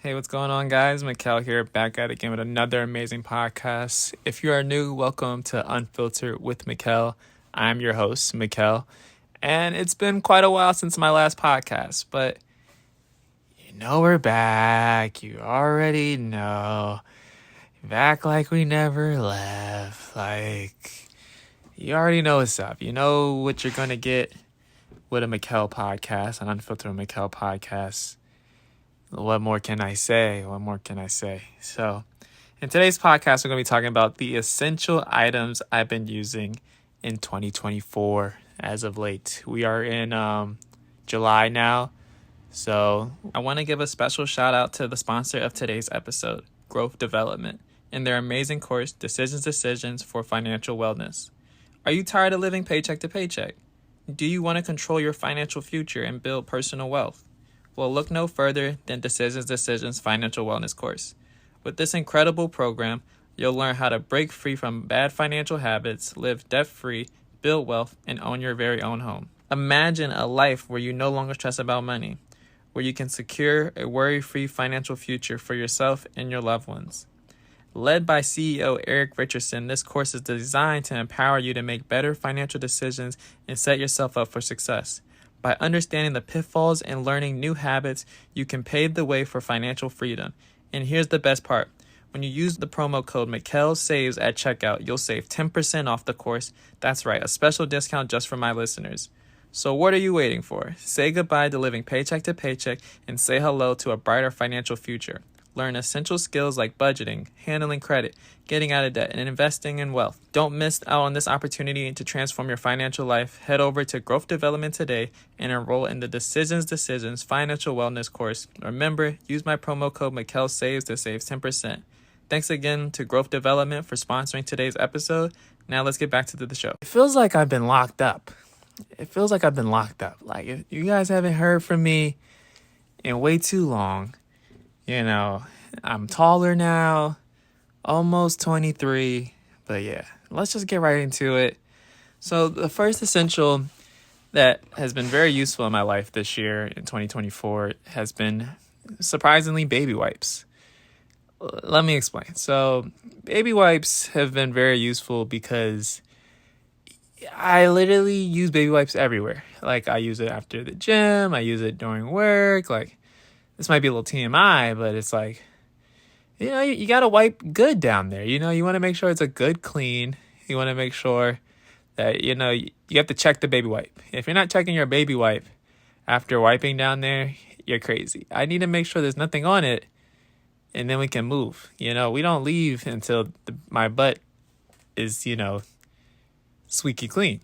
Hey, what's going on, guys? Mikkel here, back at it again with another amazing podcast. If you are new, welcome to Unfiltered with Mikkel. I'm your host, Mikkel, and it's been quite a while since my last podcast, but we're back. You already know. Back like we never left. You already know what's up. You know what you're going to get with a Mikkel podcast, an Unfiltered Mikkel podcast. What more can I say? So, in today's podcast, we're going to be talking about the essential items I've been using in 2024 as of late. We are in July now, so I want to give a special shout out to the sponsor of today's episode, Growth Development, and their amazing course, Decisions for Financial Wellness. Are you tired of living paycheck to paycheck? Do you want to control your financial future and build personal wealth? Well, look no further than Decisions Financial Wellness course. With this incredible program, you'll learn how to break free from bad financial habits, live debt-free, build wealth, and own your very own home. Imagine a life where you no longer stress about money, where you can secure a worry-free financial future for yourself and your loved ones. Led by CEO Eric Richardson, this course is designed to empower you to make better financial decisions and set yourself up for success. By understanding the pitfalls and learning new habits, you can pave the way for financial freedom. And here's the best part. When you use the promo code MikkelSaves at checkout, you'll save 10% off the course. That's right, a special discount just for my listeners. So what are you waiting for? Say goodbye to living paycheck to paycheck and say hello to a brighter financial future. Learn essential skills like budgeting, handling credit, getting out of debt, and investing in wealth. Don't miss out on this opportunity to transform your financial life. Head over to Growth Development today and enroll in the Decisions Financial Wellness course. Remember, use my promo code MikkelSaves to save 10%. Thanks again to Growth Development for sponsoring today's episode. Now let's get back to the show. It feels like I've been locked up. Like, if you guys haven't heard from me in way too long. I'm taller now, almost 23, but yeah, let's just get right into it. So the first essential that has been very useful in my life this year in 2024 has been, surprisingly, baby wipes. Let me explain. So baby wipes have been very useful because I literally use baby wipes everywhere. Like, I use it after the gym, I use it during work, this might be a little TMI, but it's like, you got to wipe good down there. You want to make sure it's a good clean. You want to make sure that, you have to check the baby wipe. If you're not checking your baby wipe after wiping down there, you're crazy. I need to make sure there's nothing on it, and then we can move. We don't leave until my butt is, squeaky clean.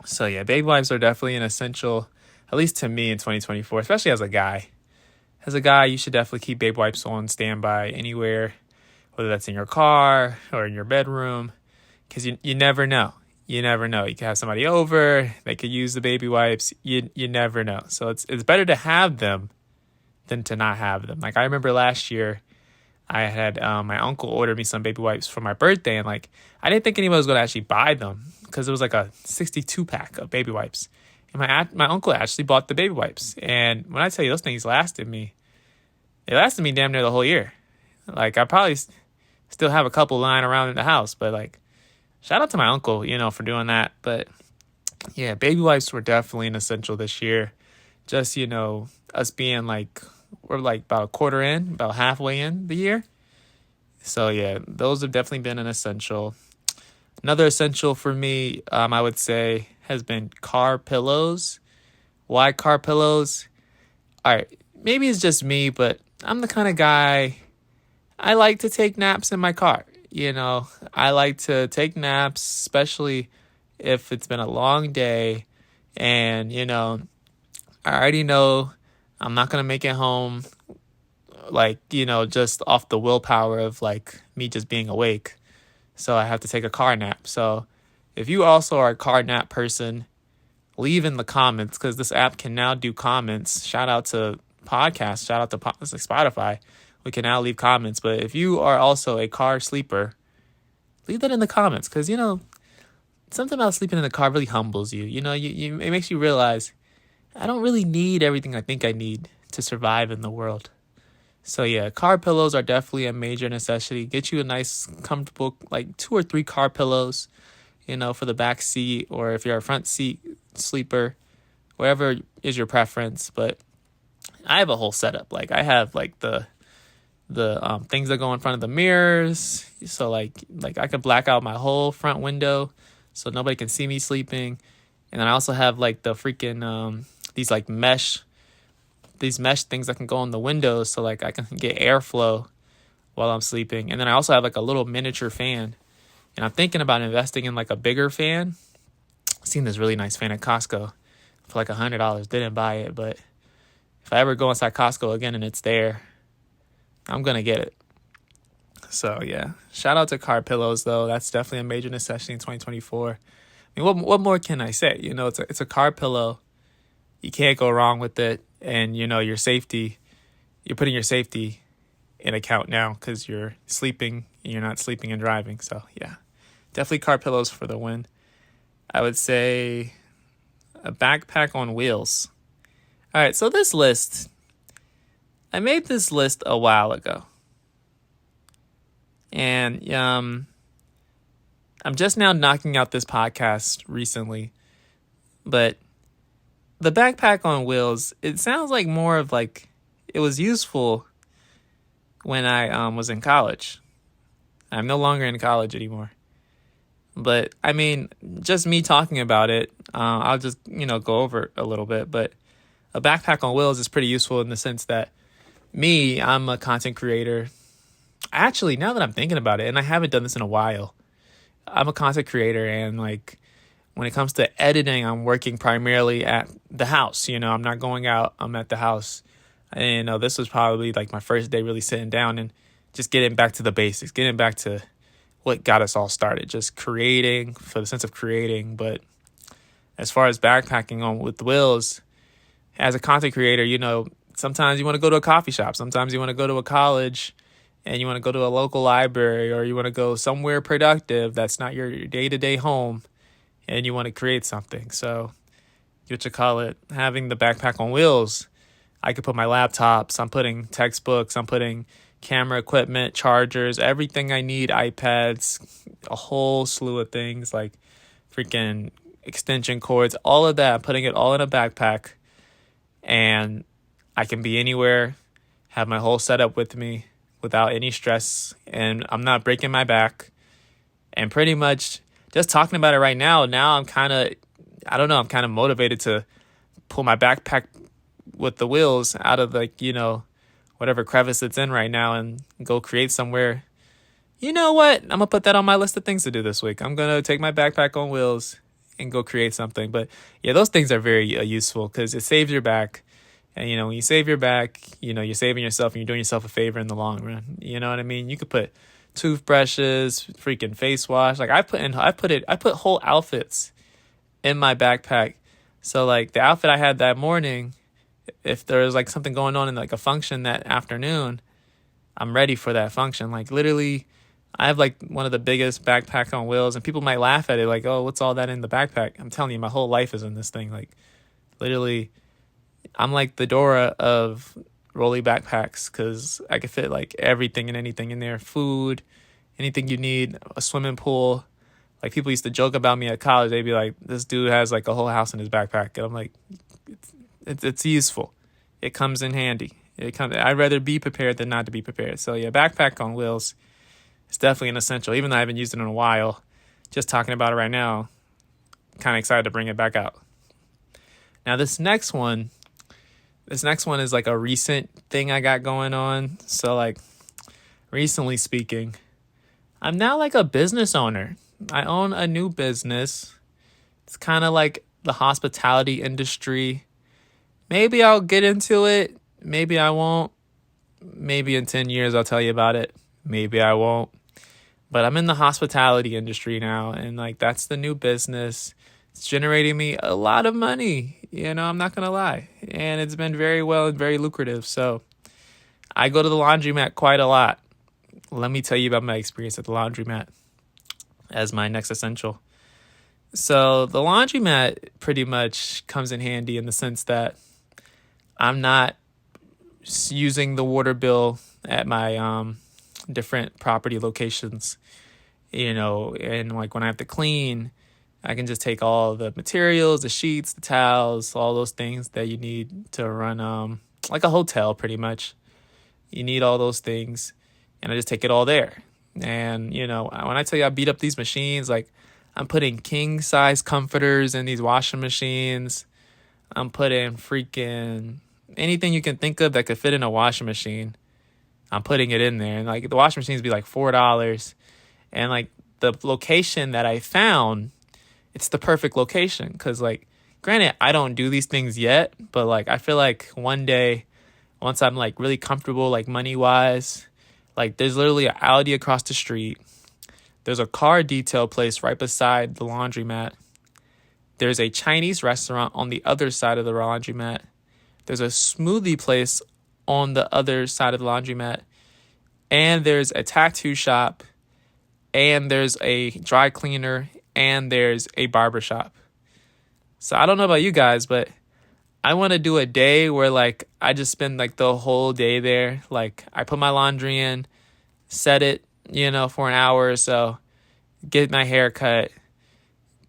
So yeah, baby wipes are definitely an essential, at least to me in 2024, especially as a guy. As a guy, you should definitely keep baby wipes on standby anywhere, whether that's in your car or in your bedroom, because you never know. You never know. You can have somebody over, they could use the baby wipes. You never know. So it's better to have them than to not have them. Like, I remember last year, I had my uncle ordered me some baby wipes for my birthday, and I didn't think anybody was going to actually buy them because it was like a 62-pack of baby wipes. And my uncle actually bought the baby wipes. And when I tell you, those things lasted me damn near the whole year. I probably still have a couple lying around in the house. But, shout out to my uncle, for doing that. But, yeah, baby wipes were definitely an essential this year. Just, us being, we're, about a quarter in, about halfway in the year. So, yeah, those have definitely been an essential. Another essential for me, I would say, has been car pillows. Why car pillows? All right, maybe it's just me, but I'm the kind of guy, I like to take naps in my car. I like to take naps, especially if it's been a long day and, I already know I'm not going to make it home, just off the willpower of me just being awake. So I have to take a car nap. So if you also are a car nap person, leave in the comments, because this app can now do comments. Shout out to podcasts. Shout out to Spotify. We can now leave comments. But if you are also a car sleeper, leave that in the comments, because, something about sleeping in the car really humbles you. It makes you realize I don't really need everything I think I need to survive in the world. So yeah, car pillows are definitely a major necessity. Get you a nice, comfortable, like 2 or 3 car pillows, for the back seat, or if you're a front seat sleeper, whatever is your preference. But I have a whole setup. Like I have like the things that go in front of the mirrors, so like I could black out my whole front window, so nobody can see me sleeping. And then I also have like the freaking these like these mesh things that can go on the windows, so like I can get airflow while I'm sleeping. And then I also have like a little miniature fan, and I'm thinking about investing in like a bigger fan. I've seen this really nice fan at Costco for like $100. Didn't buy it, but if I ever go inside Costco again and it's there, I'm gonna get it. So yeah, shout out to car pillows though. That's definitely a major necessity in 2024. I mean, what more can I say? It's a car pillow. You can't go wrong with it, and your safety. You're putting your safety in account now because you're sleeping and you're not sleeping and driving. So yeah, definitely car pillows for the win. I would say a backpack on wheels. All right, so this list, I made this list a while ago. And I'm just now knocking out this podcast recently. But the backpack on wheels, it sounds like more of like it was useful when I was in college. I'm no longer in college anymore. But I mean, just me talking about it, I'll just, go over it a little bit. But a backpack on wheels is pretty useful in the sense that I'm a content creator. Actually, now that I'm thinking about it, and I haven't done this in a while, I'm a content creator, and like when it comes to editing, I'm working primarily at the house. I'm not going out. I'm at the house. And this was probably like my first day really sitting down and just getting back to the basics, getting back to what got us all started, just creating for the sense of creating. But as far as backpacking on with wheels, as a content creator, sometimes you want to go to a coffee shop. Sometimes you want to go to a college and you want to go to a local library, or you want to go somewhere productive that's not your day-to-day home, and you want to create something. So having the backpack on wheels, I could put my laptops, I'm putting textbooks, I'm putting camera equipment, chargers, everything I need, iPads, a whole slew of things like freaking extension cords, all of that, I'm putting it all in a backpack, and I can be anywhere, have my whole setup with me without any stress, and I'm not breaking my back. And pretty much just talking about it right now I'm kind of motivated to pull my backpack with the wheels out of whatever crevice it's in right now and go create somewhere. You know what? I'm going to put that on my list of things to do this week. I'm going to take my backpack on wheels and go create something. But yeah, those things are very useful because it saves your back. And, when you save your back, you're saving yourself and you're doing yourself a favor in the long run. You know what I mean? You could put toothbrushes, freaking face wash. Like I put whole outfits in my backpack. So like the outfit I had that morning, if there was like something going on in like a function that afternoon, I'm ready for that function. Like literally, I have like one of the biggest backpacks on wheels, and people might laugh at it like, oh, what's all that in the backpack? I'm telling you, my whole life is in this thing. Like literally, I'm like the Dora of rolly backpacks because I could fit like everything and anything in there. Food, anything you need, a swimming pool. Like people used to joke about me at college. They'd be like, this dude has like a whole house in his backpack. And I'm like, it's useful. It comes in handy. I'd rather be prepared than not to be prepared. So yeah, backpack on wheels is definitely an essential. Even though I haven't used it in a while, just talking about it right now, kind of excited to bring it back out. Now this next one is like a recent thing I got going on. So like, recently speaking, I'm now like a business owner. I own a new business. It's kind of like the hospitality industry. Maybe I'll get into it. Maybe I won't. Maybe in 10 years I'll tell you about it. Maybe I won't. But I'm in the hospitality industry now, and like that's the new business. It's generating me a lot of money, I'm not going to lie. And it's been very well and very lucrative. So I go to the laundromat quite a lot. Let me tell you about my experience at the laundromat as my next essential. So the laundromat pretty much comes in handy in the sense that I'm not using the water bill at my different property locations, and like when I have to clean, I can just take all the materials, the sheets, the towels, all those things that you need to run like a hotel pretty much. You need all those things, and I just take it all there. And when I tell you I beat up these machines, like I'm putting king size comforters in these washing machines. I'm putting freaking anything you can think of that could fit in a washing machine. I'm putting it in there, and like the washing machines be like $4, and like the location that I found, it's the perfect location because like, granted, I don't do these things yet, but like I feel like one day, once I'm like really comfortable, like money wise, like there's literally an Audi across the street. There's a car detail place right beside the laundromat. There's a Chinese restaurant on the other side of the laundromat. There's a smoothie place on the other side of the laundromat. And there's a tattoo shop. And there's a dry cleaner. And there's a barber shop. So I don't know about you guys, but I want to do a day where like I just spend like the whole day there. Like I put my laundry in, set it, for an hour or so, get my hair cut,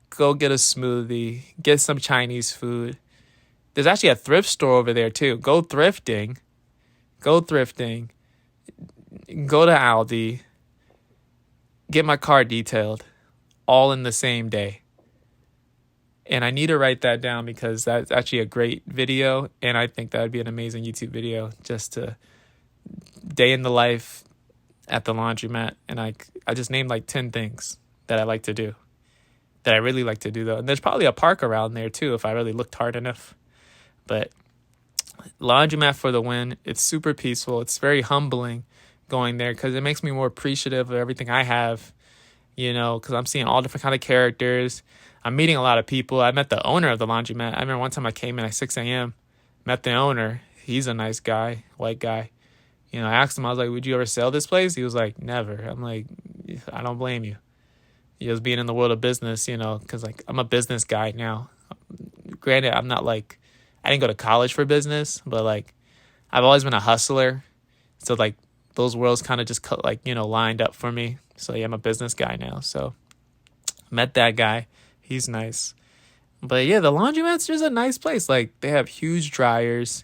go get a smoothie, get some Chinese food. There's actually a thrift store over there too. Go thrifting, go to Aldi, get my car detailed, all in the same day. And I need to write that down because that's actually a great video. And I think that would be an amazing YouTube video, just to day in the life at the laundromat. And I just named like 10 things that I like to do, that I really like to do though. And there's probably a park around there too if I really looked hard enough. But laundromat for the win. It's super peaceful. It's very humbling going there because it makes me more appreciative of everything I have, because I'm seeing all different kind of characters. I'm meeting a lot of people. I met the owner of the laundromat. I remember one time I came in at 6 a.m., met the owner. He's a nice guy, white guy. I asked him, I was like, would you ever sell this place? He was like, never. I'm like, I don't blame you. He was being in the world of business, because like I'm a business guy now. Granted, I'm not like, I didn't go to college for business, but like I've always been a hustler. So like those worlds kind of just lined up for me. So yeah, I'm a business guy now. So met that guy. He's nice. But yeah, the laundromat's just a nice place. Like they have huge dryers.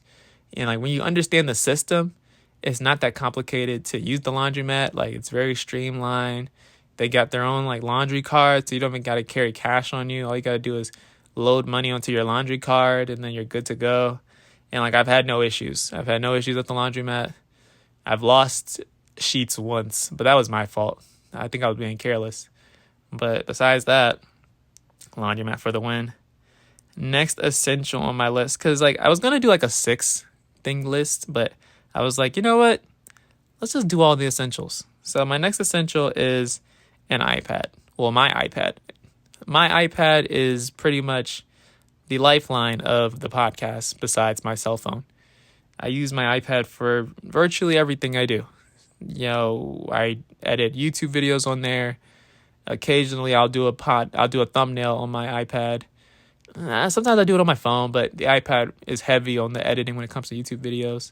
And like when you understand the system, it's not that complicated to use the laundromat. Like it's very streamlined. They got their own like laundry card, so you don't even got to carry cash on you. All you got to do is load money onto your laundry card and then you're good to go. And like I've had no issues. I've had no issues with the laundromat. I've lost sheets once, but that was my fault. I think I was being careless. But besides that, laundromat for the win. Next essential on my list, because like I was going to do like a 6-thing list, but I was like, you know what? Let's just do all the essentials. So my next essential is an iPad. Well, my iPad. My iPad is pretty much the lifeline of the podcast besides my cell phone. I use my iPad for virtually everything I do. I edit YouTube videos on there. Occasionally I'll do a thumbnail on my iPad. Sometimes I do it on my phone, but the iPad is heavy on the editing when it comes to YouTube videos.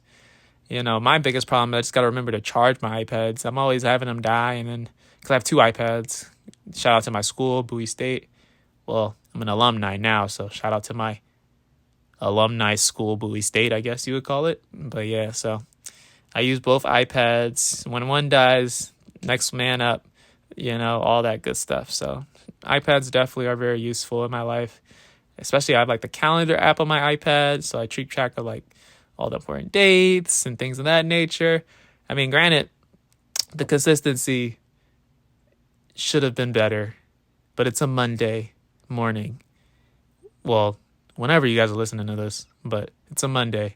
My biggest problem, I just got to remember to charge my iPads. I'm always having them die, and then, because I have 2 iPads. Shout out to my school, Bowie State. Well, I'm an alumni now, so shout out to my alumni school, Bowie State, I guess you would call it. But yeah, so I use both iPads. When one dies, next man up, all that good stuff. So iPads definitely are very useful in my life. Especially I have like the calendar app on my iPad, so I keep track of like all the important dates and things of that nature. I mean, granted, the consistency should have been better, but it's a Monday morning. Well, whenever you guys are listening to this, but it's a Monday.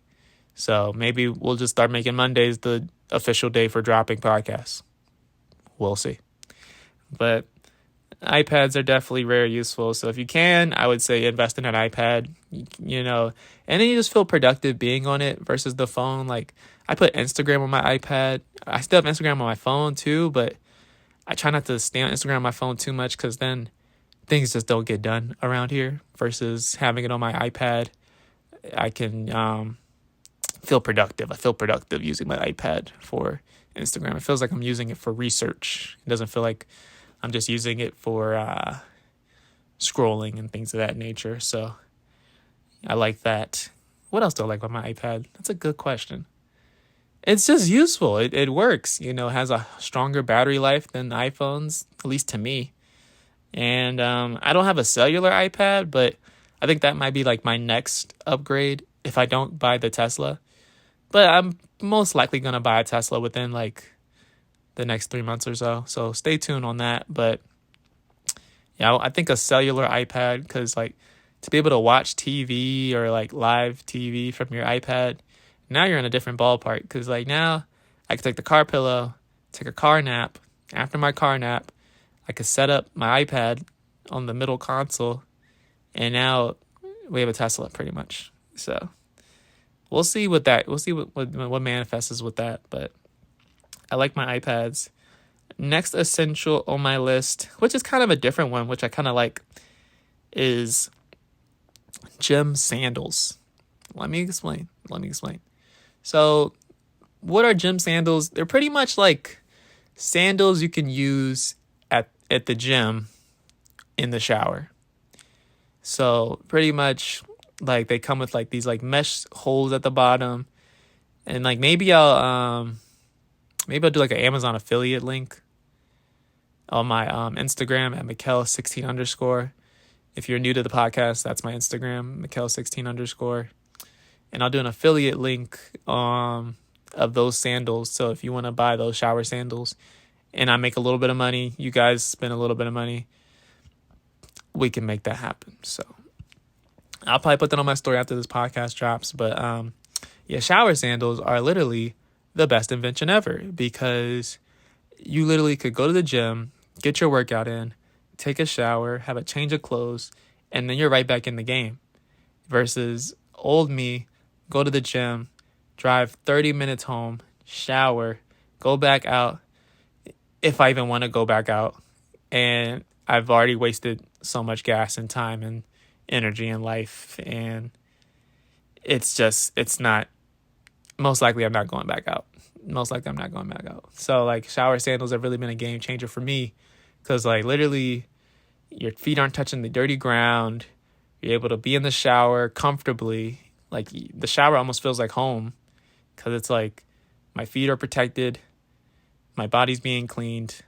So maybe we'll just start making Mondays the official day for dropping podcasts. We'll see. But iPads are definitely very useful. So if you can, I would say invest in an iPad, and then you just feel productive being on it versus the phone. Like I put Instagram on my iPad. I still have Instagram on my phone too, but I try not to stay on Instagram on my phone too much because then things just don't get done around here versus having it on my iPad. I can feel productive. I feel productive using my iPad for Instagram. It feels like I'm using it for research. It doesn't feel like I'm just using it for scrolling and things of that nature. So I like that. What else do I like about my iPad? That's a good question. It's just useful. It works. It has a stronger battery life than iPhones, at least to me. And I don't have a cellular iPad, but I think that might be like my next upgrade if I don't buy the Tesla. But I'm most likely going to buy a Tesla within like the next 3 months or so. So stay tuned on that. But yeah, I think a cellular iPad, because like to be able to watch TV or like live TV from your iPad, now you're in a different ballpark. Because like now I can take the car pillow, take a car nap. After my car nap, I could set up my iPad on the middle console, and now we have a Tesla pretty much. So we'll see what manifests with that. But I like my iPads. Next essential on my list, which is kind of a different one, which I kind of like, is gym sandals. Let me explain. So what are gym sandals? They're pretty much like sandals you can use at the gym in the shower. So pretty much like they come with like these like mesh holes at the bottom, and like maybe I'll do like an Amazon affiliate link on my Instagram at Mikkel16_. If you're new to the podcast, that's my Instagram, Mikkel16_. And I'll do an affiliate link of those sandals. So if you want to buy those shower sandals and I make a little bit of money, you guys spend a little bit of money, we can make that happen. So I'll probably put that on my story after this podcast drops. But yeah, shower sandals are literally the best invention ever, because you literally could go to the gym, get your workout in, take a shower, have a change of clothes, and then you're right back in the game. Versus old me, go to the gym, drive 30 minutes home, shower, go back out, if I even want to go back out, and I've already wasted so much gas and time and energy in life, and it's not, most likely I'm not going back out. So like shower sandals have really been a game changer for me, because like literally your feet aren't touching the dirty ground. You're able to be in the shower comfortably. Like the shower almost feels like home, because it's like my feet are protected, my body's being cleaned.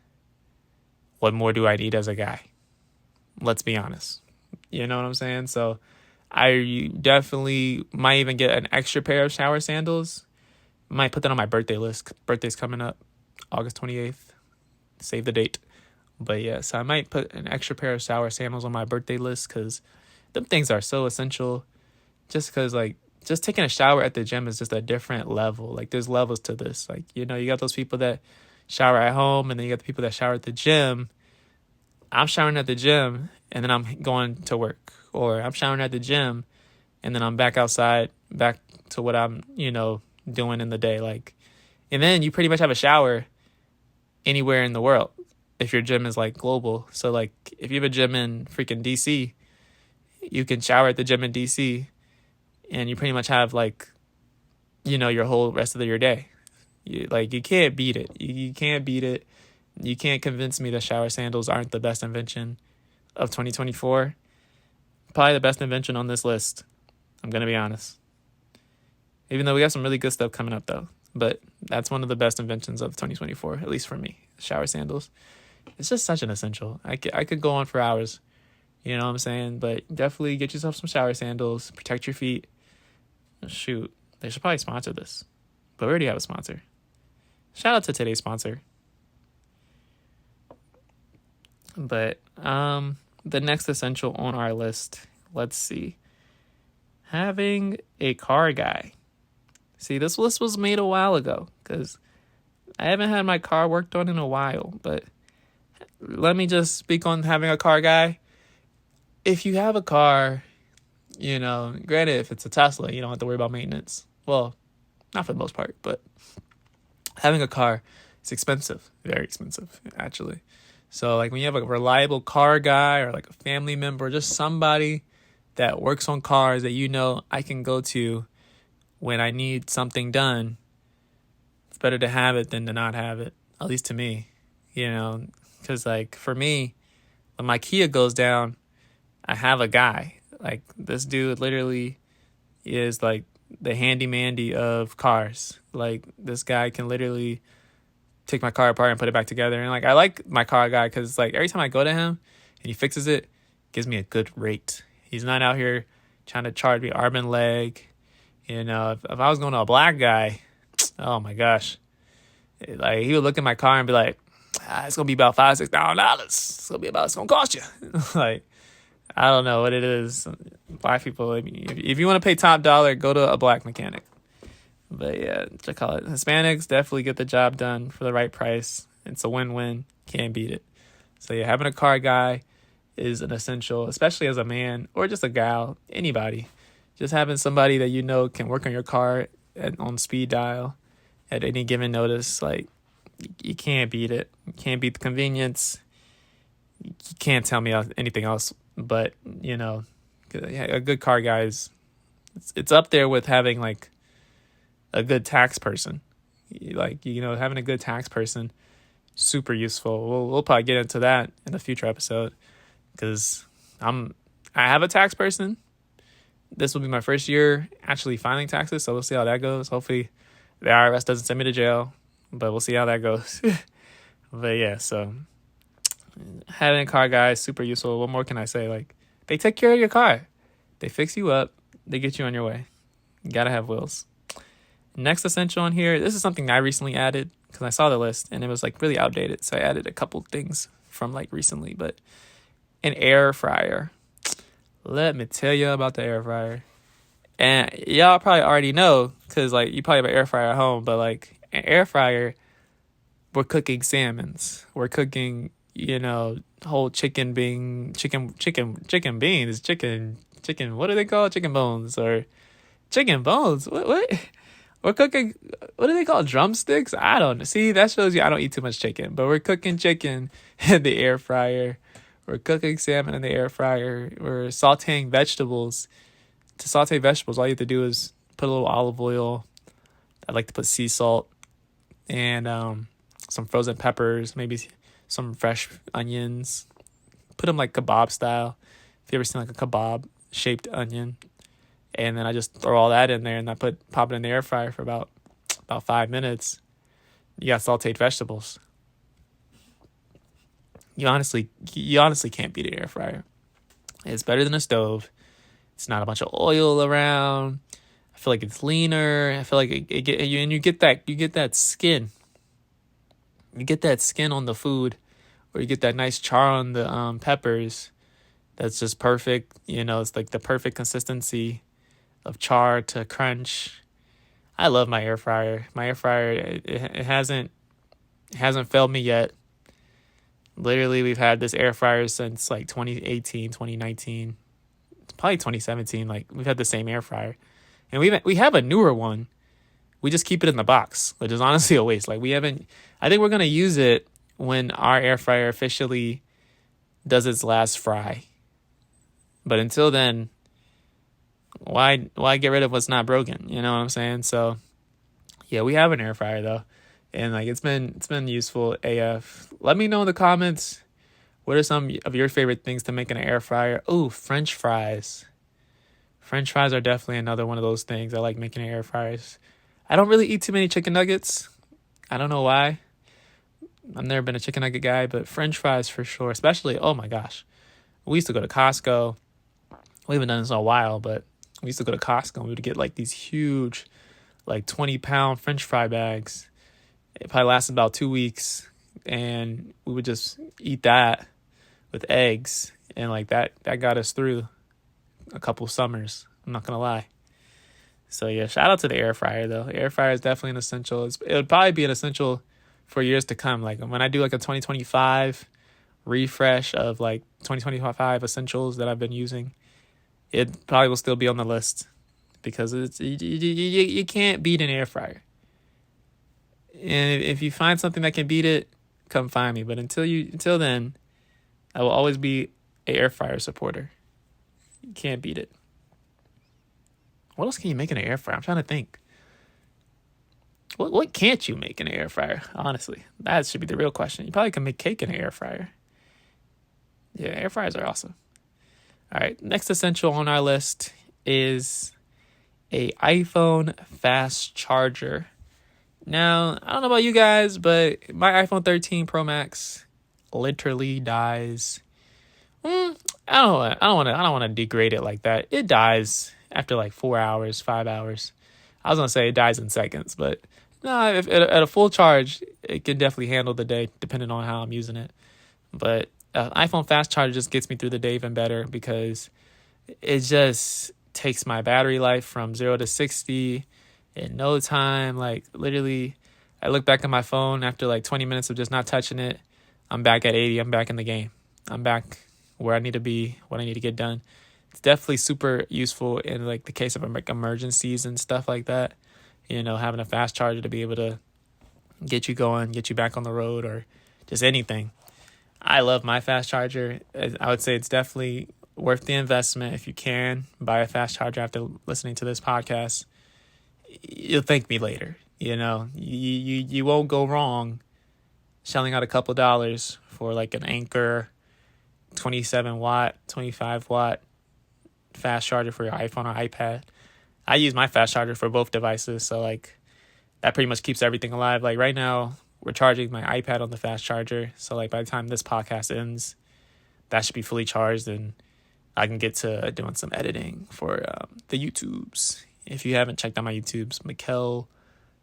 What more do I need as a guy? Let's be honest. You know what I'm saying? So I definitely might even get an extra pair of shower sandals. Might put that on my birthday list. Birthday's coming up, August 28th. Save the date. But yeah, so I might put an extra pair of shower sandals on my birthday list, because them things are so essential. Just because like just taking a shower at the gym is just a different level. Like there's levels to this. Like, you got those people that shower at home, and then you got the people that shower at the gym. I'm showering at the gym and then I'm going to work, or I'm showering at the gym and then I'm back outside, back to what I'm, doing in the day. Like, and then you pretty much have a shower anywhere in the world if your gym is like global. So like if you have a gym in freaking DC, you can shower at the gym in DC, and you pretty much have like, your whole rest of your day. You can't beat it. You can't beat it. You can't convince me that shower sandals aren't the best invention of 2024. Probably the best invention on this list. I'm going to be honest. Even though we got some really good stuff coming up though. But that's one of the best inventions of 2024, at least for me. Shower sandals. It's just such an essential. I could go on for hours. You know what I'm saying? But definitely get yourself some shower sandals. Protect your feet. Shoot. They should probably sponsor this. But we already have a sponsor. Shout out to today's sponsor. But the next essential on our list, let's see. Having a car guy. See, this list was made a while ago, because I haven't had my car worked on in a while. But let me just speak on having a car guy. If you have a car, granted, if it's a Tesla, you don't have to worry about maintenance. Well, not for the most part, but having a car is expensive. Very expensive, actually. So like when you have a reliable car guy, or like a family member, just somebody that works on cars that I can go to when I need something done, it's better to have it than to not have it, at least to me, because like for me, when my Kia goes down, I have a guy. Like this dude literally is like the handy mandy of cars. Like this guy can literally take my car apart and put it back together. And like I like my car guy because like every time I go to him and he fixes it, gives me a good rate. He's not out here trying to charge me arm and leg. If I was going to a black guy, oh my gosh, like he would look at my car and be like, it's gonna be about $5,000-$6,000. It's gonna cost you. Like I don't know what it is. Black people, if you want to pay top dollar, go to a black mechanic. But yeah, to call it, Hispanics definitely get the job done for the right price. It's a win-win. Can't beat it. So yeah, having a car guy is an essential, especially as a man or just a gal, anybody. Just having somebody that can work on your car on speed dial at any given notice, like you can't beat it. You can't beat the convenience. You can't tell me anything else. But a good car guy it's up there with having like a good tax person. Like having a good tax person, super useful. We'll probably get into that in a future episode because I have a tax person. This will be my first year actually filing taxes, so we'll see how that goes. Hopefully the IRS doesn't send me to jail, but we'll see how that goes. But yeah, so having a car guy is super useful. What more can I say? Like they take care of your car. They fix you up. They get you on your way. You gotta have wheels. Next essential on here, this is something I recently added because I saw the list and it was like really outdated. So I added a couple things from like recently, but an air fryer. Let me tell you about the air fryer. And y'all probably already know because like you probably have an air fryer at home, but like an air fryer, we're cooking salmons. We're cooking, whole chicken beans, what do they call it? Chicken bones or chicken bones. What? We're cooking, what do they call it? Drumsticks? I don't know. See, that shows you I don't eat too much chicken. But we're cooking chicken in the air fryer. We're cooking salmon in the air fryer. We're sauteing vegetables. To saute vegetables, all you have to do is put a little olive oil. I like to put sea salt and some frozen peppers, maybe some fresh onions. Put them like kebab style. If you ever seen like a kebab-shaped onion. And then I just throw all that in there and pop it in the air fryer for about 5 minutes. You got sauteed vegetables. You honestly can't beat an air fryer. It's better than a stove. It's not a bunch of oil around. I feel like it's leaner. I feel like you get that skin. You get that skin on the food, or you get that nice char on the peppers. That's just perfect. It's like the perfect consistency of char to crunch. I love my air fryer. My air fryer, it hasn't failed me yet. Literally, we've had this air fryer since like 2018, 2019, probably 2017. Like we've had the same air fryer, and we have a newer one. We just keep it in the box, which is honestly a waste. Like I think we're gonna use it when our air fryer officially does its last fry. But until then, why get rid of what's not broken? You know what I'm saying? So yeah, we have an air fryer though. And like it's been useful AF. Let me know in the comments what are some of your favorite things to make in an air fryer. Oh, French fries. French fries are definitely another one of those things I like making in air fryers. I don't really eat too many chicken nuggets. I don't know why. I've never been a chicken nugget guy, but French fries for sure. Especially, oh my gosh. We used to go to Costco. We haven't done this in a while, but we used to go to Costco and we would get like these huge, like 20-pound French fry bags. It probably lasted about 2 weeks, and we would just eat that with eggs, and like that got us through a couple summers. I'm not gonna lie. So yeah, shout out to the air fryer though. The air fryer is definitely an essential. It would probably be an essential for years to come. Like when I do like a 2025 refresh of like 2025 essentials that I've been using, it probably will still be on the list because you can't beat an air fryer. And if you find something that can beat it, come find me. But until then, I will always be an air fryer supporter. You can't beat it. What else can you make in an air fryer? I'm trying to think. What can't you make in an air fryer? Honestly, that should be the real question. You probably can make cake in an air fryer. Yeah, air fryers are awesome. All right, next essential on our list is a iPhone fast charger. Now, I don't know about you guys, but my iPhone 13 Pro Max literally dies. I don't want to degrade it like that. It dies after like 4 hours, 5 hours. I was gonna say it dies in seconds, but no, if at a full charge, it can definitely handle the day depending on how I'm using it. But iPhone fast charger just gets me through the day even better because it just takes my battery life from 0 to 60 in no time. Like literally, I look back at my phone after like 20 minutes of just not touching it. I'm back at 80. I'm back in the game. I'm back where I need to be, what I need to get done. It's definitely super useful in like the case of like emergencies and stuff like that. You know, having a fast charger to be able to get you going, get you back on the road, or just anything. I love my fast charger. I would say it's definitely worth the investment. If you can buy a fast charger after listening to this podcast, you'll thank me later. You know, you won't go wrong shelling out a couple dollars for like an Anker 27 watt, 25 watt fast charger for your iPhone or iPad. I use my fast charger for both devices, so like that pretty much keeps everything alive. Like right now, we're charging my iPad on the fast charger, so like by the time this podcast ends, that should be fully charged, and I can get to doing some editing for the YouTubes. If you haven't checked out my YouTubes, Mikkel,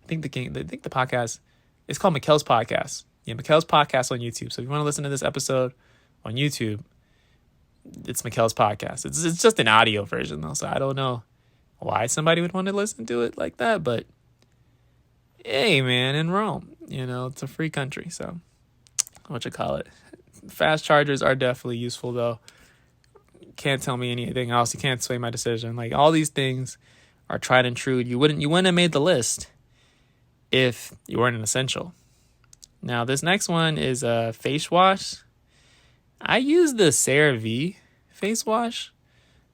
I think the podcast, it's called Mikkel's Podcast. Yeah, Mikkel's Podcast on YouTube. So if you want to listen to this episode on YouTube, it's Mikkel's Podcast. It's just an audio version though, so I don't know why somebody would want to listen to it like that, but hey man, in Rome, you know, it's a free country, so fast chargers are definitely useful though. Can't tell me anything else. You can't sway my decision. Like all these things are tried and true. You wouldn't have made the list if you weren't an essential. Now this next one is a face wash. I use the CeraVe face wash.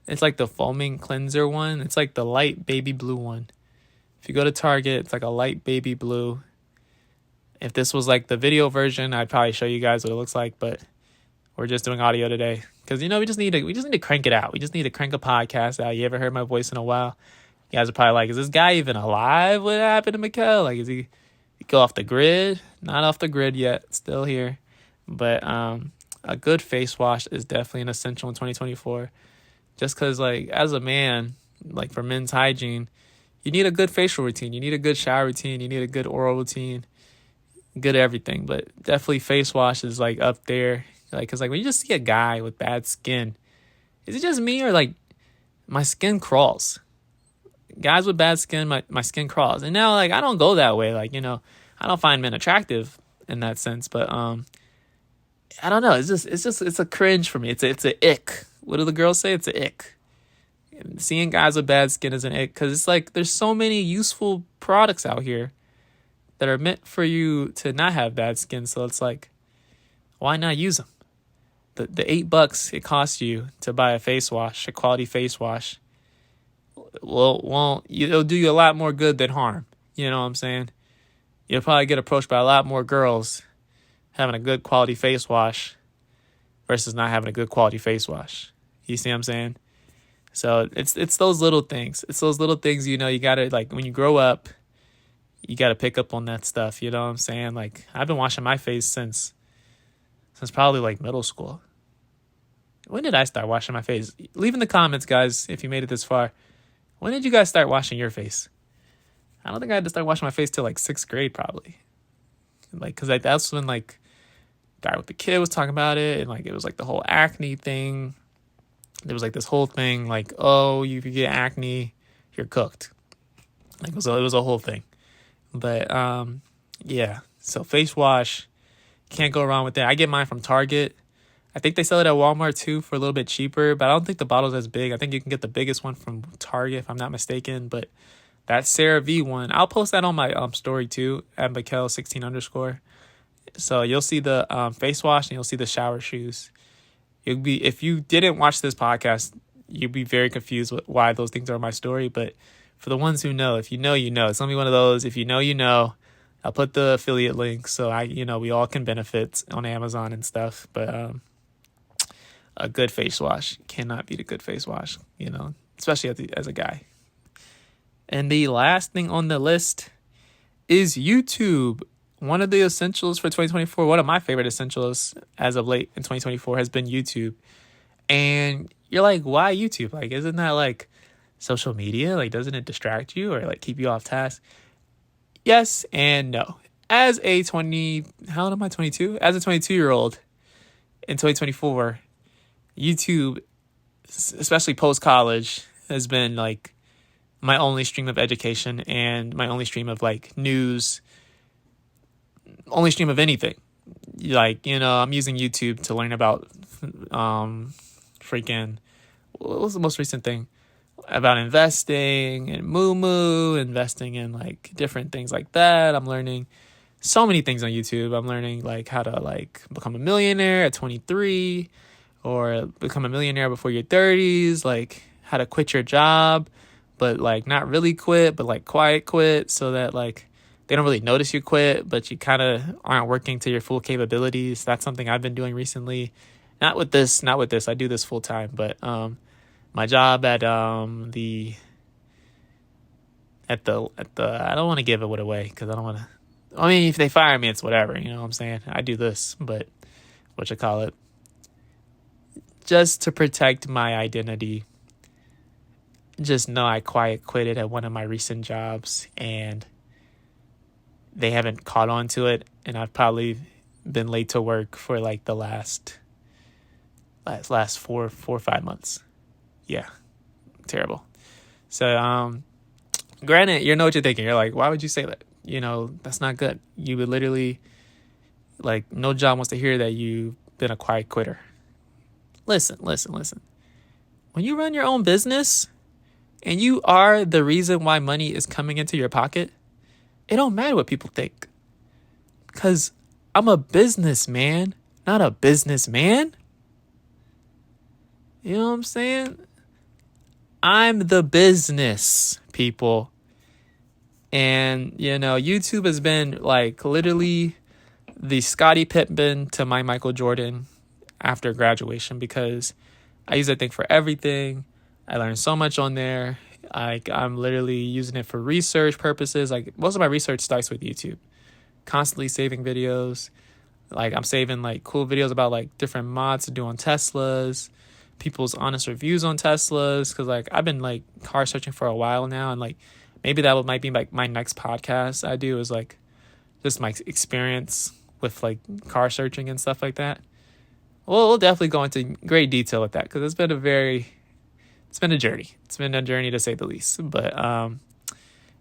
It's like the foaming cleanser one. It's like the light baby blue one. If you go to Target, it's like a light baby blue. If this was like the video version, I'd probably show you guys what it looks like, but we're just doing audio today. Because, you know, we just need to crank it out. We just need to crank a podcast out. You ever heard my voice in a while? You guys are probably like, is this guy even alive? What happened to Mikkel? Like, is he go off the grid? Not off the grid yet. Still here. But a good face wash is definitely an essential in 2024. Just because, like, as a man, like for men's hygiene, you need a good facial routine. You need a good shower routine. You need a good oral routine. Good everything. But definitely face wash is, like, up there. Like, because, like, when you just see a guy with bad skin, is it just me or, like, my skin crawls? Guys with bad skin, my skin crawls. And now, like, I don't go that way. Like, you know, I don't find men attractive in that sense. But, I don't know. It's a cringe for me. It's a ick. What do the girls say? It's a ick. Seeing guys with bad skin is an ick because it's like there's so many useful products out here that are meant for you to not have bad skin. So it's like, why not use them? The $8 it costs you to buy a face wash, a quality face wash, it'll do you a lot more good than harm. You know what I'm saying? You'll probably get approached by a lot more girls having a good quality face wash versus not having a good quality face wash. You see what I'm saying? So it's those little things. It's those little things, you know, you got to, like, when you grow up, you got to pick up on that stuff. You know what I'm saying? Like, I've been washing my face since probably, like, middle school. When did I start washing my face? Leave in the comments, guys, if you made it this far. When did you guys start washing your face? I don't think I had to start washing my face till, like, 6th grade, probably. Like, because that's when, like, Guy with the Kid was talking about it, and, like, it was, like, the whole acne thing. There was, like, this whole thing, like, oh, if you get acne, you're cooked. Like, it was a whole thing. But, yeah. So, face wash, can't go wrong with that. I get mine from Target. I think they sell it at Walmart, too, for a little bit cheaper. But I don't think the bottle's as big. I think you can get the biggest one from Target, if I'm not mistaken. But that CeraVe one, I'll post that on my story, too, at Mikkel16_. So, you'll see the face wash, and you'll see the shower shoes. If you didn't watch this podcast, you'd be very confused with why those things are in my story. But for the ones who know, if you know, you know. It's gonna be one of those. If you know, you know. I'll put the affiliate link so we all can benefit on Amazon and stuff. But a good face wash cannot beat a good face wash, especially as a guy. And the last thing on the list is YouTube. One of the essentials for 2024, one of my favorite essentials as of late in 2024 has been YouTube. And you're like, why YouTube? Like, isn't that like social media? Like, doesn't it distract you or like keep you off task? Yes and no. As a 22? As a 22-year-old in 2024, YouTube, especially post-college, has been like my only stream of education and my only stream of like news, only stream of anything. Like, I'm using YouTube to learn about what was the most recent thing? About investing and Moomoo, investing in like different things like that. I'm learning so many things on YouTube. I'm learning like how to like become a millionaire at 23 or become a millionaire before your 30s, like how to quit your job, but like not really quit, but like quiet quit so that like they don't really notice you quit, but you kind of aren't working to your full capabilities. That's something I've been doing recently. Not with this. I do this full time, but my job at the I don't want to give it away because I don't want to. I mean, if they fire me, it's whatever. You know what I'm saying? I do this, but just to protect my identity. Just know I quiet quitted at one of my recent jobs, and they haven't caught on to it, and I've probably been late to work for like the last 4 or 5 months. Yeah, terrible. So, granted, you know what you're thinking. You're like, why would you say that? That's not good. You would literally, like, no job wants to hear that you've been a quiet quitter. Listen. When you run your own business and you are the reason why money is coming into your pocket, it don't matter what people think. Because I'm a businessman, not a businessman. You know what I'm saying? I'm the business, people. And, YouTube has been like literally the Scottie Pippen to my Michael Jordan after graduation because I use that thing for everything. I learned so much on there. I'm literally using it for research purposes. Like most of my research starts with YouTube. Constantly saving videos. Like I'm saving like cool videos about like different mods to do on Teslas, people's honest reviews on Teslas, because like I've been like car searching for a while now, and like maybe that might be like my next podcast I do is like just my experience with like car searching and stuff like that. Well, we'll definitely go into great detail with that because it's been a journey. It's been a journey to say the least. But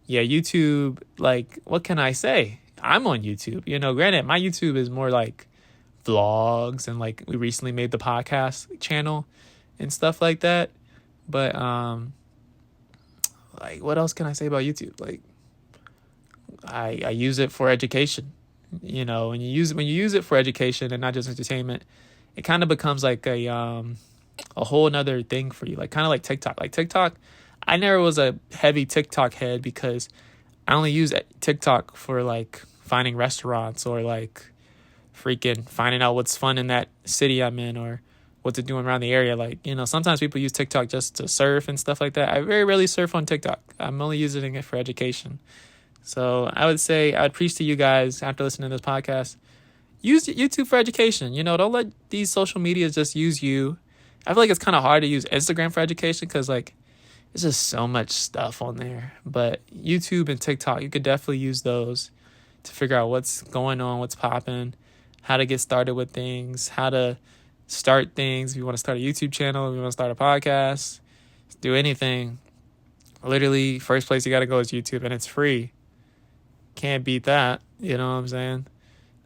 yeah, YouTube, like what can I say? I'm on YouTube. Granted, my YouTube is more like vlogs and like we recently made the podcast channel and stuff like that. But like what else can I say about YouTube? Like I use it for education. When you use it for education and not just entertainment, it kind of becomes like a whole nother thing for you. Like kind of like TikTok. Like TikTok, I never was a heavy TikTok head because I only use TikTok for like finding restaurants or like freaking finding out what's fun in that city I'm in or what to do around the area. Like, sometimes people use TikTok just to surf and stuff like that. I very rarely surf on TikTok. I'm only using it for education. So I would preach to you guys after listening to this podcast, use YouTube for education. Don't let these social medias just use you. I feel like it's kind of hard to use Instagram for education because like it's just so much stuff on there. But YouTube and TikTok, you could definitely use those to figure out what's going on, what's popping, how to get started with things, how to start things. If you want to start a YouTube channel, if you want to start a podcast, do anything. Literally, first place you got to go is YouTube, and it's free. Can't beat that. You know what I'm saying?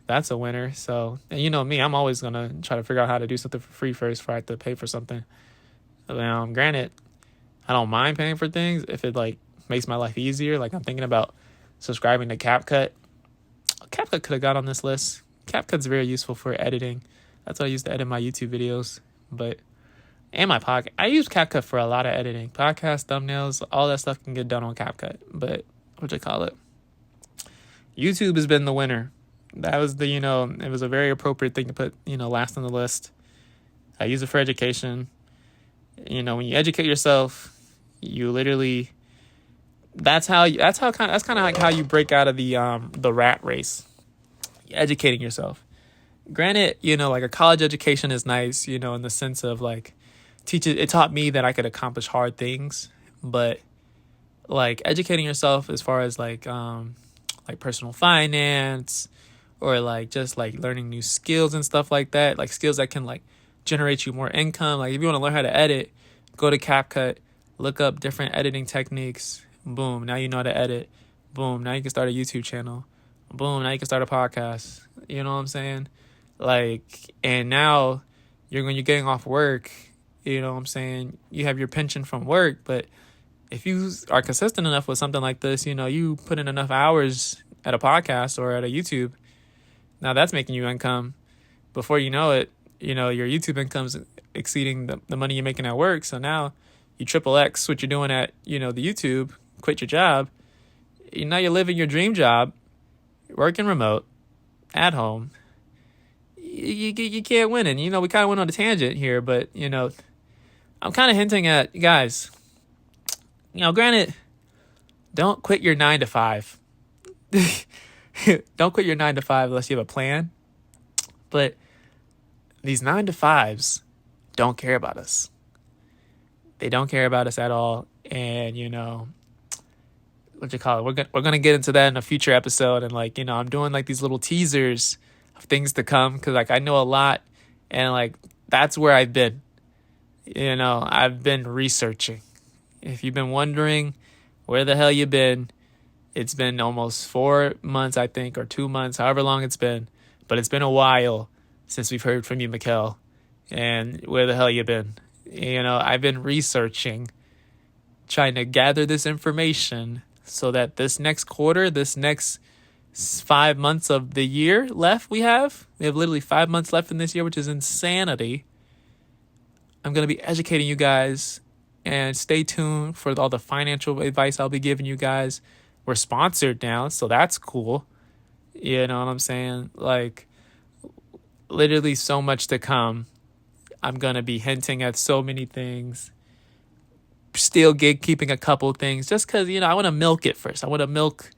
That's a winner. So, and you know me, I'm always going to try to figure out how to do something for free first before I have to pay for something. Granted, I don't mind paying for things if it like makes my life easier. Like I'm thinking about subscribing to CapCut. CapCut could have got on this list. CapCut's very useful for editing. That's what I use to edit my YouTube videos. But and my podcast. I use CapCut for a lot of editing. Podcast, thumbnails, all that stuff can get done on CapCut. But YouTube has been the winner. That was it was a very appropriate thing to put, last on the list. I use it for education. When you educate yourself, you literally, that's kind of like how you break out of the rat race. You're educating yourself. Granted, like a college education is nice, in the sense of like it taught me that I could accomplish hard things, but like educating yourself as far as like personal finance, or like just like learning new skills and stuff like that, like skills that can like generate you more income. Like if you want to learn how to edit, go to CapCut, look up different editing techniques. Boom, now you know how to edit. Boom, now you can start a YouTube channel. Boom, now you can start a podcast. You know what I'm saying? Like, and now when you're getting off work, you know what I'm saying, you have your pension from work, but if you are consistent enough with something like this, you put in enough hours at a podcast or at a YouTube, now that's making you income. Before you know it, your YouTube income's exceeding the money you're making at work. So now you triple X what you're doing at, the YouTube, quit your job. Now you're living your dream job, working remote, at home. You can't win it. We kind of went on a tangent here, but, I'm kind of hinting at, guys, granted, don't quit your 9 to 5. Don't quit your 9 to 5 unless you have a plan. But these 9 to 5s don't care about us. They don't care about us at all. And, we're going to get into that in a future episode. And I'm doing like these little teasers of things to come, because like I know a lot, and like that's where I've been. I've been researching. If you've been wondering where the hell you've been, it's been almost 4 months, I think, or 2 months, however long it's been. But it's been a while since we've heard from you, Mikkel. And where the hell you been? I've been researching, trying to gather this information so that this next quarter, this next 5 months of the year left we have literally 5 months left in this year, which is insanity. I'm going to be educating you guys, and stay tuned for all the financial advice I'll be giving you guys. We're sponsored now, so that's cool. You know what I'm saying? Like, literally so much to come. I'm going to be hinting at so many things. Still keeping a couple things, just because, I want to milk it first. I want to milk.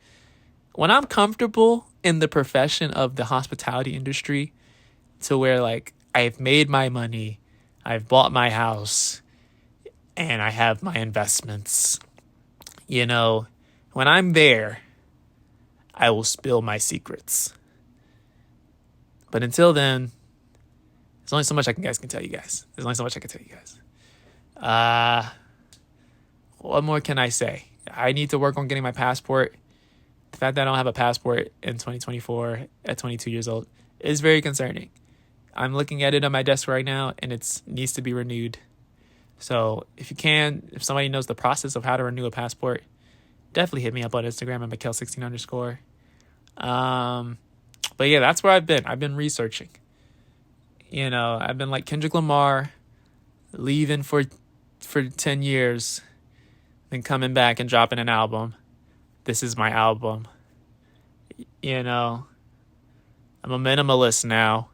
When I'm comfortable in the profession of the hospitality industry, to where like I've made my money, I've bought my house, and I have my investments, when I'm there, I will spill my secrets. But until then, there's only so much guys can tell you guys. What more can I say? I need to work on getting my passport. The fact that I don't have a passport in 2024 at 22 years old is very concerning. I'm looking at it on my desk right now, and it needs to be renewed. So if somebody knows the process of how to renew a passport, definitely hit me up on Instagram at Mikkel16_. But yeah, that's where I've been. I've been researching. I've been like Kendrick Lamar, leaving for 10 years, then coming back and dropping an album. This is my album. I'm a minimalist now.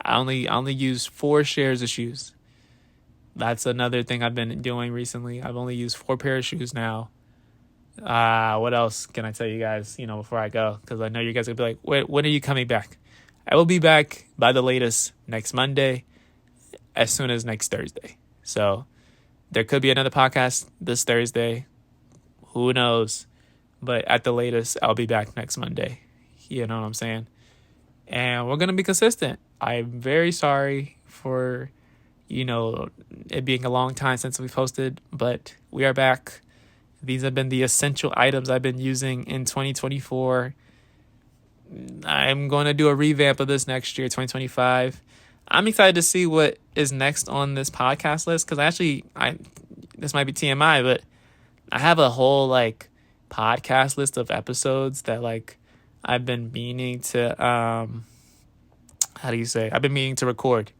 I only use 4 shares of shoes. That's another thing I've been doing recently. I've only used 4 pair of shoes now. What else can I tell you guys, before I go? Because I know you guys will be like, wait, when are you coming back? I will be back by the latest next Monday, as soon as next Thursday. So there could be another podcast this Thursday. Who knows? But at the latest, I'll be back next Monday. You know what I'm saying? And we're going to be consistent. I'm very sorry for, it being a long time since we posted, but we are back. These have been the essential items I've been using in 2024. I'm going to do a revamp of this next year, 2025. I'm excited to see what is next on this podcast list, because this might be TMI, but I have a whole podcast list of episodes that I've been meaning to I've been meaning to record.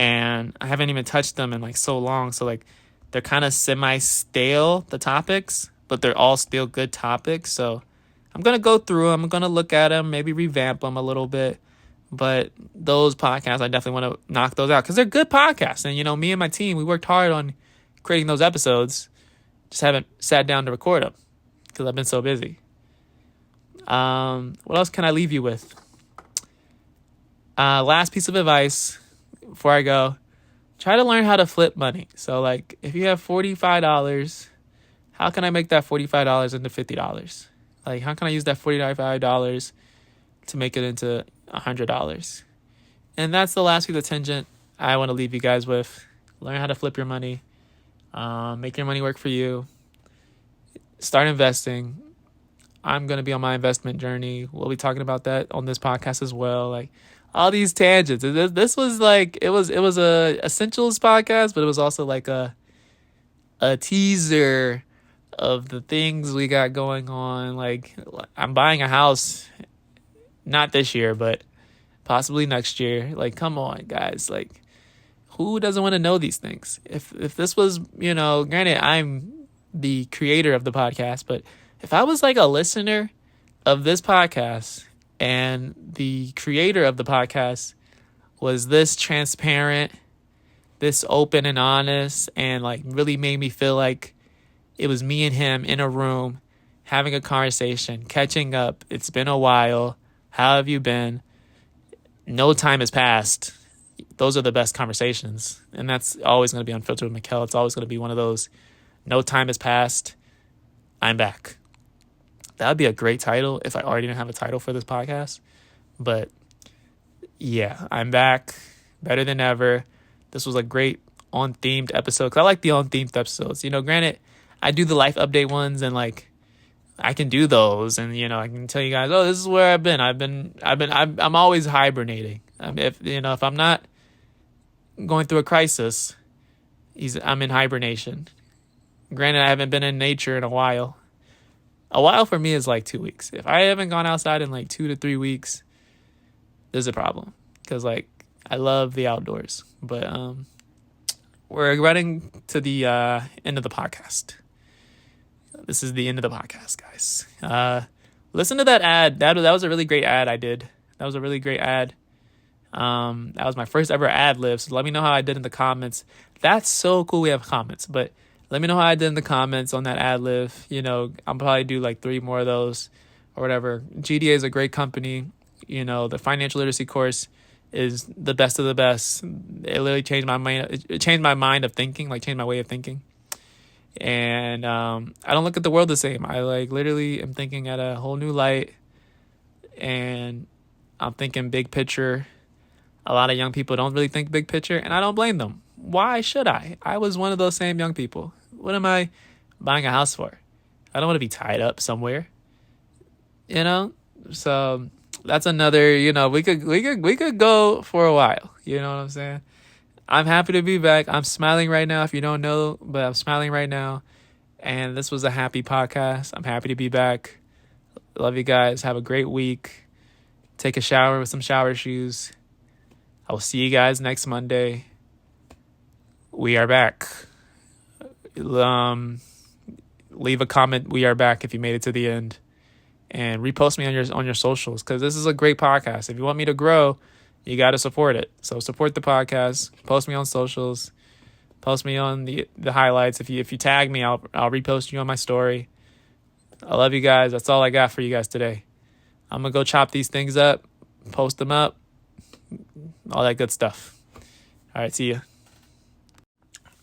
and I haven't even touched them in like so long. So like they're kind of semi-stale, the topics, but they're all still good topics. So I'm going to go through them. I'm going to look at them, maybe revamp them a little bit. But those podcasts, I definitely want to knock those out because they're good podcasts. And, me and my team, we worked hard on creating those episodes. Just haven't sat down to record them because I've been so busy. What else can I leave you with? Last piece of advice before I go. Try to learn how to flip money. So, like, if you have $45, how can I make that $45 into $50? Like, how can I use that $45 to make it into $100? And that's the last piece of tangent I want to leave you guys with. Learn how to flip your money. Make your money work for you. Start investing. I'm going to be on my investment journey. We'll be talking about that on this podcast as well. Like, all these tangents. This was like, it was a essentials podcast, but it was also like a teaser of the things we got going on. Like, I'm buying a house, not this year, but possibly next year. Like, come on, guys. Like, who doesn't want to know these things? If this was, granted, I'm the creator of the podcast, but if I was like a listener of this podcast and the creator of the podcast was this transparent, this open and honest, and like really made me feel like it was me and him in a room having a conversation, catching up. It's been a while. How have you been? No time has passed. Those are the best conversations. And that's always going to be Unfiltered with Mikkel. It's always going to be one of those, no time has passed. I'm back. That would be a great title if I already didn't have a title for this podcast. But yeah, I'm back. Better than ever. This was a great on-themed episode. Because I like the on-themed episodes. Granted, I do the life update ones and like I can do those. And, I can tell you guys, oh, this is where I've been. I'm always hibernating. If I'm not going through a crisis, I'm in hibernation. Granted, I haven't been in nature in a while. A while for me is like 2 weeks. If I haven't gone outside in like 2 to 3 weeks, there's a problem. Because like I love the outdoors. But we're running to the end of the podcast. This is the end of the podcast, guys. Listen to that ad. That was a really great ad I did. That was a really great ad. That was my first ever ad lib. So let me know how I did in the comments. That's so cool. We have comments, but let me know how I did in the comments on that ad lib. I'll probably do like 3 more of those or whatever. GDA is a great company. The financial literacy course is the best of the best. It literally changed my mind. It changed my mind of thinking, like changed my way of thinking. And I don't look at the world the same. I like literally am thinking at a whole new light, and I'm thinking big picture. A lot of young people don't really think big picture, and I don't blame them. Why should I? I was one of those same young people. What am I buying a house for? I don't want to be tied up somewhere. So that's another. We could go for a while. You know what I'm saying? I'm happy to be back. I'm smiling right now. If you don't know, but I'm smiling right now. And this was a happy podcast. I'm happy to be back. Love you guys. Have a great week. Take a shower with some shower shoes. I will see you guys next Monday. We are back. Leave a comment. We are back if you made it to the end, and repost me on your socials because this is a great podcast. If you want me to grow, you got to support it. So support the podcast. Post me on socials. Post me on the highlights. If you tag me, I'll repost you on my story. I love you guys. That's all I got for you guys today. I'm gonna go chop these things up, post them up, all that good stuff. All right, see ya.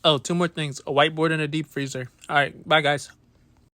Oh, 2 more things. A whiteboard and a deep freezer. All right, bye, guys.